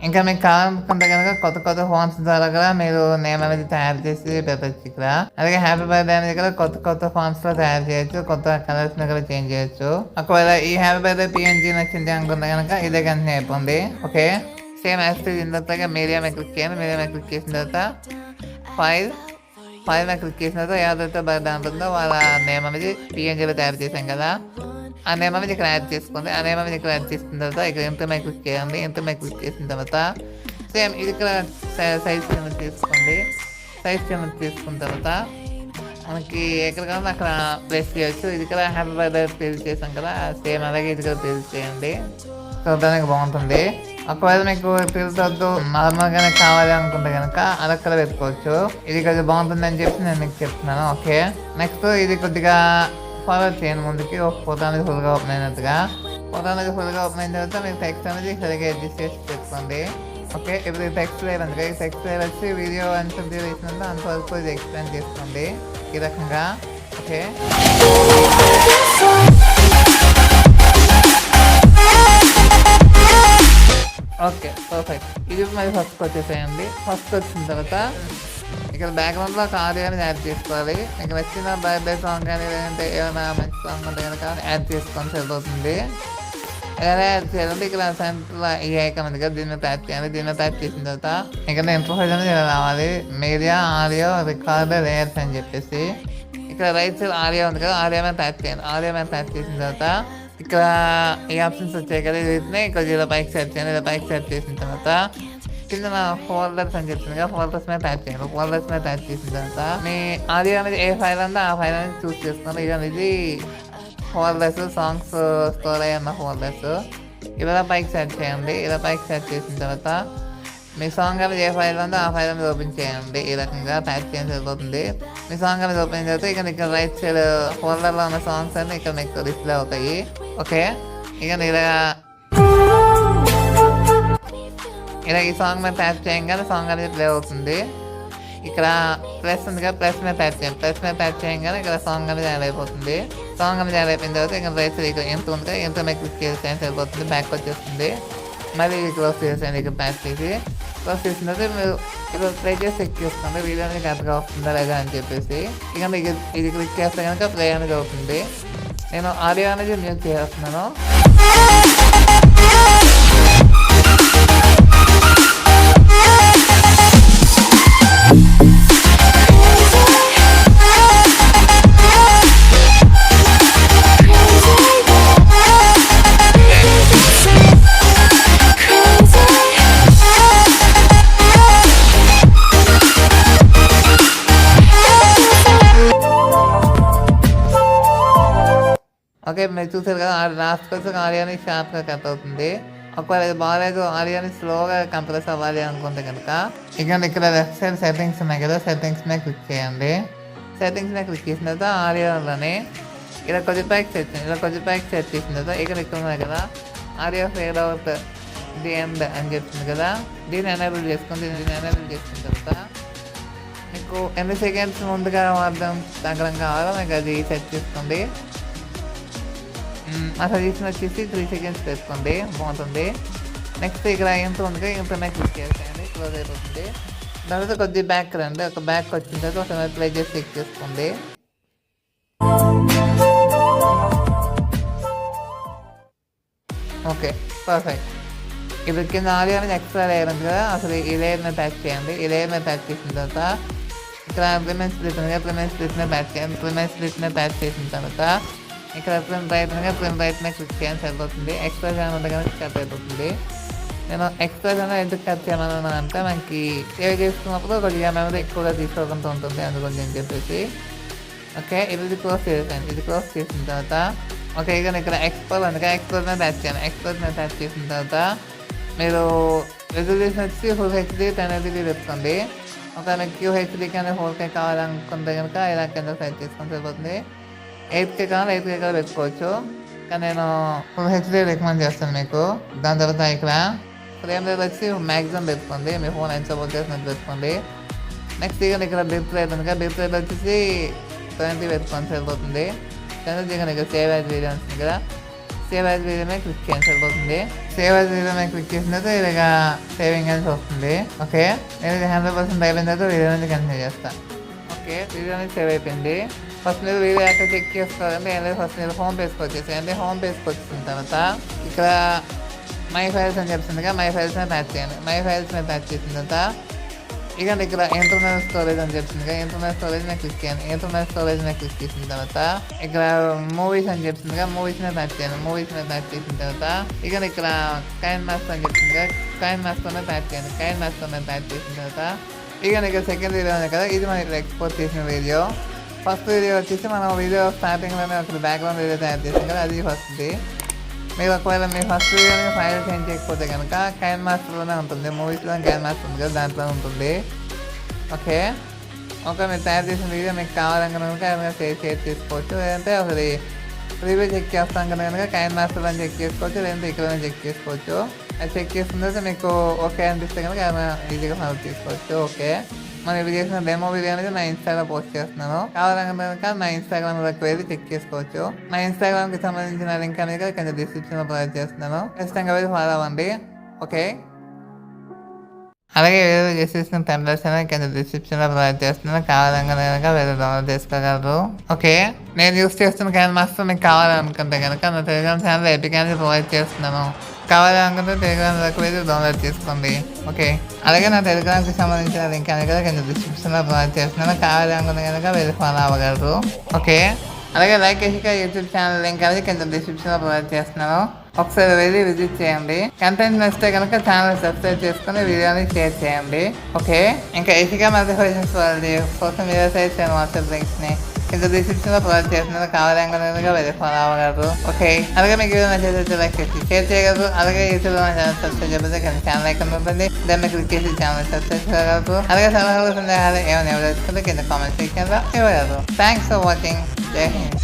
ఇంకా మీకు కావాలనుకుంటే కనుక కొత్త కొత్త ఫోన్స్ ద్వారా కూడా మీరు నేమ్ అనేది తయారు చేసి పెట్టచ్చు ఇక్కడ. అలాగే హ్యాపీ బర్త్డే అనేది కూడా కొత్త కొత్త ఫాన్స్ లో తయారు చేయొచ్చు, కొత్త కలర్స్ కూడా చేంజ్ చేయొచ్చు. ఒకవేళ ఈ హ్యాపీ బర్త్డే పిఎన్జీ నచ్చింది అనుకుంటే కనుక ఇదే కంటిన్యూ అయిపోండి. ఓకే, సేమ్ యాక్టివ్ ఇన్ తర్వాత మీడియా మీద క్లిక్ చేయండి. మీడియా మీద క్లిక్ చేసిన తర్వాత ఫైల్ మీద క్లిక్ చేసిన తర్వాత ఎవరైతే బర్త్డే ఉంటుందో వాళ్ళ నేమ్ అనేది పిఎన్జీలో తయారు చేసాం కదా, ఆ నేమ్ అనేది ఇక్కడ యాడ్ చేసుకోండి. ఆ నేమ్ అనేది ఇక్కడ యాడ్ చేసుకున్న తర్వాత ఇక్కడ ఇంటర్ మీద క్లిక్ చేయండి. ఇంటర్ మీద క్లిక్ చేసిన తర్వాత సేమ్ ఇది ఇక్కడ సైజ్ చేంజ్ చేసుకోండి. సైజ్ చేంజ్ చేసుకున్న తర్వాత మనకి ఎక్కడ కావాలో అక్కడ ప్లేస్ చేయొచ్చు. ఇది ఇక్కడ హ్యాపీ బర్త్డే ప్లేస్ చేసాం కదా, సేమ్ అలాగే ఇది కూడా ప్లేస్ చేయండి, చూడడానికి బాగుంటుంది. ఒకవేళ మీకు తెలుసొద్దు నార్మల్గానే కావాలి అనుకుంటే కనుక అదక్కడ పెట్టుకోవచ్చు. ఇది కొద్దిగా బాగుంటుంది అని చెప్పి నేను మీకు చెప్తున్నాను. ఓకే, నెక్స్ట్ ఇది కొద్దిగా ఫార్వర్డ్ చేయండి ముందుకి. ఒక ఫోటో అనేది ఫుల్గా ఓపెన్ అయినట్టుగా. ఫోటో అనేది ఫుల్గా ఓపెన్ అయిన తర్వాత మీరు టెక్స్ట్ అనేది సరిగ్గా అడ్జస్ట్ చేసి పెట్టుకోండి. ఓకే, ఇప్పుడు టెక్స్ట్ లేయర్ ఉంది కదా, ఈ టెక్స్ట్ లేయర్ వచ్చి వీడియో ఎంత తీసినందో అంతవరకు ఇది ఎక్స్ప్లెయిన్ చేసుకోండి ఈ రకంగా. Okay, okay perfect. ఇది మరి ఫస్ట్కి వచ్చేసేయండి. ఫస్ట్ వచ్చిన తర్వాత ఇక్కడ బ్యాక్గ్రౌండ్లో ఒక ఆడియో అనేది యాడ్ చేసుకోవాలి. మీకు నచ్చిన బర్త్డే సాంగ్ కానీ లేదంటే ఏమైనా మంచి సాంగ్ ఉంటే కనుక యాడ్ చేసుకొని సరిపోతుంది. ఎలా యాడ్ చేయాలంటే ఇక్కడ సెంటర్లో ఈ ఐకాన్ ఉంది కదా, దీన్ని ట్యాప్ చేయాలి. దీన్ని ట్యాప్ చేసిన తర్వాత ఇక్కడ ఇంటర్ఫేస్ అనేది ఇలా రావాలి. మీడియా ఆడియో రికార్డర్ లేయర్స్ అని చెప్పేసి ఇక్కడ రైట్ సైడ్ ఆడియో ఉంది కదా, ఆడియో మీద ట్యాప్ చేయండి. ఆడియో మీద ట్యాప్ చేసిన తర్వాత ఇక్కడ ఈ ఆప్షన్స్ వచ్చాయి కదా, వీటిని కొంచెం ఇలా పైకి సెట్ చేయండి. ఇలా పైకి సెట్ చేసిన తర్వాత కింద ఫోల్డర్స్ అని చెప్తుంది కదా, ఫోల్డర్స్ మీద టైప్ చేయండి. ఫోల్డర్స్ మీద టైప్ చేసిన తర్వాత మీ ఆడియో అనేది ఏ ఫైల్ ఉందో ఆ ఫైల్ అనేది చూస్ చేసుకోండి. ఇది folders songs store Ayyanna folders ఇలా పైకి సెట్ చేయండి. ఇలా పైకి సెట్ చేసిన తర్వాత మీ సాంగ్ అనేది ఏ ఫైల్ ఉందో ఆ ఫైల్ అనేది ఓపెన్ చేయండి. ఈ రకంగా టైప్ చేయండి సరిపోతుంది. మీ సాంగ్ అనేది ఓపెన్ చేసిన తర్వాత ఇక్కడ రైట్ సైడ్ ఫోల్డర్లో ఉన్న సాంగ్స్ అన్ని ఇక్కడ మీకు డిస్ప్లే అవుతాయి. ఓకే, ఇక ఇలా ఈ సాంగ్ మీద ట్యాప్ చేయగానే సాంగ్ అనేది ప్లే అవుతుంది. ఇక్కడ ప్లస్ ఉంది కదా, ప్లస్ మీద ట్యాప్ చేయండి. ప్లస్ మీద ట్యాప్ చేయగానే ఇక్కడ సాంగ్ అనేది యాడ్ అయిపోతుంది. సాంగ్ అనేది యాడ్ అయిపోయిన తర్వాత ఇక్కడ రైట్ సైడ్ ఇక్కడ ఎంత ఉంది కదా, ఎంత మీద క్లిక్ చేసేయండి సరిపోతుంది. బ్యాక్ వచ్చేస్తుంది. మళ్ళీ క్లోజ్ చేసేయండి. ఇక్కడ ట్యాప్ చేసి క్లోజ్ చేసిన తర్వాత మీరు ఇక్కడ ప్లే చేసి చెక్ చేసుకోండి వీడియో అనేది కరెక్ట్గా వస్తుందా లేదా అని చెప్పేసి. ఇక మీకు ఇది క్లిక్ చేస్తే కనుక ప్లే అనేది అవుతుంది. నేను ఆడియో అనేది మ్యూట్ చేస్తున్నాను. ఓకే, మీరు చూసారు కదా, లాస్ట్ కోసం ఆడియోని షార్ప్గా కట్ అవుతుంది. ఒకవేళ ఇది బాగాలేదు, ఆడియోని స్లోగా కంప్రెస్ అవ్వాలి అనుకుంటే కనుక ఇక్కడ లెఫ్ట్ సైడ్ సెట్టింగ్స్ ఉన్నాయి కదా, సెట్టింగ్స్ మీద క్లిక్ చేయండి. సెట్టింగ్స్ మీద క్లిక్ చేసిన తర్వాత ఆడియోలోనే ఇలా కొద్ది పైకి సెట్ చేయండి. ఇలా కొద్ది పైకి సెట్ చేసిన తర్వాత ఇక్కడ ఉన్నాయి కదా, audio fade out the end అని చెప్తుంది కదా, దీన్ని ఎనేబుల్ చేసుకోండి. దీన్ని ఎనేబుల్ చేసుకున్న తర్వాత మీకు ఎన్ని సెకండ్స్ ముందుగా అర్థం తగ్గడం కావాలో మీకు అది సెట్ చేసుకోండి. ఆ సజెషన్ వచ్చేసి 3 seconds పెట్టుకోండి, బాగుంటుంది. నెక్స్ట్ ఇక్కడ ఎంత ఉంది ఇంటర్నెట్ క్లిక్ చేసేయండి, క్లోజ్ అయిపోతుంది. తర్వాత కొద్దిగా బ్యాక్ రండి. ఒక బ్యాక్ వచ్చిన తర్వాత ఒక ప్లే చేసి చెక్ చేసుకోండి. Okay perfect. ఇప్పుడు కింద ఆడియో అనేది ఎక్స్ట్రా లేయర్ ఉంది కదా, అసలు ఈ లేయర్ మీద ట్యాప్ చేయండి. ఈ లేయర్ మీద ట్యాప్ చేసిన తర్వాత ఇక్కడ ప్రిమెంట్ స్ప్లిట్ ఉంది కదా, ప్రిమెంట్ స్ప్లిట్ మీద ట్యాప్ చేయండి. ప్రిమెంట్ స్ప్లిట్ మీద ట్యాప్ చేసిన తర్వాత ఇక్కడ ప్రింట్ రైట్ మీద క్లిక్ చేయాలని సరిపోతుంది. ఎక్స్ప్రెషన్ ఉంటే కనుక కట్ అయిపోతుంది. నేను ఎక్స్ప్రెషన్ ఎందుకు కట్ చేయమన్నా అంటే మనకి సేవ్ చేసుకున్నప్పుడు కొద్దిగా మెమరీ ఎక్కువగా తీసుకోకుండా ఉంటుంది, అందుకని అని చెప్పేసి. ఓకే, ఇది క్లోజ్ చేసాను. ఇది క్లోజ్ చేసిన తర్వాత ఓకే, ఇక ఇక్కడ ఎక్స్పోర్ట్ ఉంది కదా, ఎక్స్పోర్ట్ మీద ట్యాప్ చేయాలి. ఎక్స్పోర్ట్ మీద ట్యాప్ చేసిన తర్వాత మీరు రెజల్యూషన్ వచ్చి ఫుల్ హెచ్డీ 1080p పెట్టుకోండి. ఒకవేళ QHD కానీ 4K కావాలనుకుంటే కనుక ఇలా కింద సెట్ చేసుకొని సరిపోతుంది. 8K కావాలి, 8K కూడా పెట్టుకోవచ్చు, కానీ నేను ఫుల్ హెచ్డీ రికమెండ్ చేస్తాను మీకు. దాని తర్వాత ఇక్కడ ఫ్రేమ్ రేట్ వచ్చి మ్యాక్సిమం పెట్టుకోండి, మీ ఫోన్ ఎంత సపోర్ట్ చేసినట్టు పెట్టుకోండి. నెక్స్ట్ ఇక్కడ బిట్ రేట్ ఉంది కదా, బిట్ రేట్ వచ్చేసి రెస్టారెంట్కి పెట్టుకొని సరిపోతుంది. తర్వాత ఇక్కడ ఇక్కడ సేవ్ యాజ్ వీడియో ఉంటుంది కదా, సేవ్ యాజ్ వీడియో మీద క్లిక్ చేయండి సరిపోతుంది. సేవ్ యాజ్ వీడియో మీద క్లిక్ చేసిన తర్వాత ఇలాగ సేవింగ్ అని వస్తుంది. ఓకే, నేను 100% అయిపోయిన తర్వాత వీడియో అనేది కంటిన్యూ చేస్తాను. ఓకే, వీడియో అనేది సేవ్ అయిపోయింది. ఫస్ట్ మీరు వీడియో ఎక్కడ చెక్ చేసుకోవాలంటే ఏం లేదు, ఫస్ట్ మీరు హోమ్ పేజ్కి వచ్చేసి అంటే హోమ్ పేజ్కి వచ్చిన తర్వాత ఇక్కడ మై ఫైల్స్ అని చెప్తుందిగా, మై ఫైల్స్ మీద టచ్ చేయండి. మై ఫైల్స్ మీద టచ్ చేసిన తర్వాత ఇక ఇక్కడ ఇంటర్నల్ స్టోరేజ్ అని చెప్తుందిగా, ఇంటర్నల్ స్టోరేజ్ మీద క్లిక్ చేయండి. ఇంటర్నల్ స్టోరేజ్ మీద క్లిక్ చేసిన తర్వాత ఇక్కడ మూవీస్ అని చెప్తుందిగా, మూవీస్ మీద టచ్ చేయండి. మూవీస్ మీద టచ్ చేసిన తర్వాత ఇక్కడ కైన్ మాస్టర్ అని చెప్తుందిగా, కైన్ మాస్టర్ మీద టచ్ చేయండి. కైన్ మాస్టర్ మీద టచ్ చేసిన తర్వాత ఇక్కడ సెకండ్ వీడియో ఉంది కదా, ఇది మనం ఇక్కడ ఎక్స్పోర్ట్ చేసిన వీడియో. ఫస్ట్ వీడియో వచ్చేసి మనం వీడియో స్టార్టింగ్లోనే ఒక బ్యాక్గ్రౌండ్ వీడియో తయారు చేసాం కదా, అది ఫస్ట్ది. మీరు ఒకవేళ మీ ఫస్ట్ వీడియోని ఫైల్ చేంజ్ చేయకపోతే కనుక కైన్ మాస్టర్లోనే ఉంటుంది, మూవీస్లో కైన్ మాస్టర్ ఉంది కదా దాంట్లో ఉంటుంది. ఓకే, మీరు తయారు చేసిన వీడియో మీకు కావాలని కనుక షేర్ చేసుకోవచ్చు, లేదంటే ఒకటి రివ్యూ చెక్ చేస్తాం కనుక కైన్ మాస్టర్ అని చెక్ చేసుకోవచ్చు, లేదంటే ఇక్కడ చెక్ చేసుకోవచ్చు. అది చెక్ చేసిన తర్వాత మీకు ఓకే అనిపిస్తే కనుక ఈజీగా సాల్వ్ చేసుకోవచ్చు. ఓకే, మనం ఇప్పుడు చేసిన డెమో వీడియో అనేది నా ఇన్స్టాలో పోస్ట్ చేస్తున్నాను, కావాలనుకుంటే కనుక నా ఇన్స్టాగ్రామ్లో వెళ్ళి చెక్ చేసుకోవచ్చు. నా ఇన్స్టాగ్రామ్కి సంబంధించిన లింక్ అనేది కొంచెం డిస్క్రిప్షన్లో ప్రొవైడ్ చేస్తున్నాను, ఖచ్చితంగా వెళ్ళి ఫాలో అవ్వండి. ఓకే, అలాగే వీడియో చేసేసిన టెంప్లెట్స్ అనేది కొంచెం డిస్క్రిప్షన్లో ప్రొవైడ్ చేస్తున్నాను, కావాలనుకుంటే కనుక వీళ్ళు డౌన్లోడ్ చేసుకోగలరు. ఓకే, నేను యూస్ చేస్తున్న కైన్ మాస్టర్ మీకు కావాలనుకుంటే కనుక నా టెలిగ్రామ్ ఛానల్ ఎపిక్ అనేది ప్రొవైడ్ చేస్తున్నాను, కావాలనుకుంటే టెలిగ్రామ్లోకి వెళ్ళి డౌన్లోడ్ చేసుకోండి. ఓకే, అలాగే నా టెలిగ్రామ్కి సంబంధించిన లింక్ అనేది కూడా కొంచెం డిస్క్రిప్షన్లో ప్రొవైడ్ చేస్తున్నాను, కావాలనుకుంటే కనుక వెళ్ళి ఫాలో అవ్వగలరు. ఓకే, అలాగే లైక్ చేసి యూట్యూబ్ ఛానల్ లింక్ అనేది కొంచెం డిస్క్రిప్షన్లో ప్రొవైడ్ చేస్తున్నాను, ఒకసారి వెళ్ళి విజిట్ చేయండి. కంటెంట్ నచ్చితే కనుక ఛానల్ సబ్స్క్రైబ్ చేసుకుని వీడియోని షేర్ చేయండి. ఓకే, ఇంకా ఈజీగా మోటివేషన్స్ వాళ్ళది social media sites and WhatsApp లింక్స్ని కింద డిస్క్రిప్షన్లో ప్రొవైడ్ చేస్తున్నారు, కావాలనుకునేదిగా వెళ్ళి ఫాలో అవ్వగలరు. ఓకే, అలాగే మీకు వీడియో నచ్చితే లైక్ చేసి షేర్ చేయగలరు. అలాగే యూట్యూబ్లో మన ఛానల్ సబ్స్క్రైబ్ చేస్తే కానీ ఛానల్ ఐకాన్ ఉంటుంది, దాన్ని క్లిక్ చేసి ఛానల్ సబ్స్క్రైబ్ చేయగలరు. అలాగే సలహాలు సందేహాలు ఏమైనా ఇవ్వదలుచుకుంటే కింద కామెంట్ సెక్షన్లో ఇవ్వగలరు. Thanks for watching. జై హింద్.